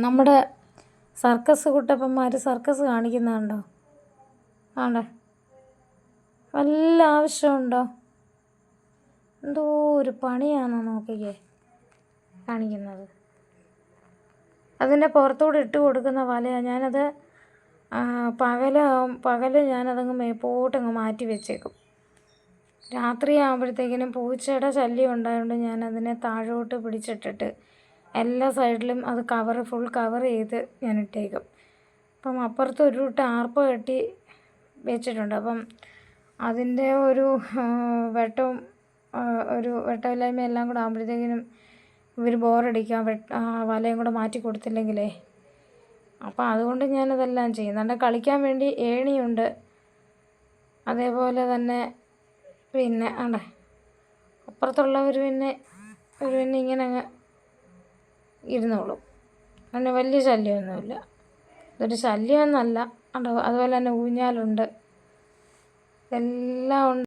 നമ്മുടെ circus കുട്ടപ്പന്മാർ circus കാണിക്കുന്നുണ്ടോ? ആണ്ടെ വല്ല ആവശ്യമുണ്ടോ? എന്തോ ഒരു പണിയാണോ നോക്കിക്കേ കാണിക്കുന്നത്. അതിൻ്റെ പുറത്തൂടെ ഇട്ട് കൊടുക്കുന്ന വലയാണ്. ഞാനത് പകല് ഞാനതങ്ങ് മേപ്പോട്ടങ്ങ് മാറ്റി വെച്ചേക്കും. രാത്രിയാകുമ്പോഴത്തേക്കിനും പൂച്ചയുടെ ശല്യം ഉണ്ടായതുകൊണ്ട് ഞാനതിനെ താഴോട്ട് പിടിച്ചിട്ടിട്ട് എല്ലാ സൈഡിലും അത് ഫുൾ കവർ ചെയ്ത് ഞാൻ ഇട്ടേക്കും. അപ്പം അപ്പുറത്ത് ഒരു ടാർപ്പ് കെട്ടി വെച്ചിട്ടുണ്ട്. അപ്പം അതിൻ്റെ ഒരു വെട്ടവും ഒരു വെട്ടമില്ലായ്മ എല്ലാം കൂടെ ആകുമ്പോഴത്തേക്കിനും ഇവർ ബോറടിക്കാം. വലയും കൂടെ മാറ്റി കൊടുത്തില്ലെങ്കിലേ. അപ്പം അതുകൊണ്ട് ഞാനതെല്ലാം ചെയ്യും. നല്ല കളിക്കാൻ വേണ്ടി ഏണിയുണ്ട്. അതേപോലെ തന്നെ പിന്നെ അപ്പുറത്തുള്ളവർ പിന്നെ ഇങ്ങനെ അങ്ങ് ഇരുന്നോളും. അങ്ങനെ വലിയ ശല്യമൊന്നുമില്ല. ഇതൊരു ശല്യമൊന്നുമല്ല. അതുപോലെ തന്നെ ഊഞ്ഞാലുണ്ട്. എല്ലാം ഉണ്ട്.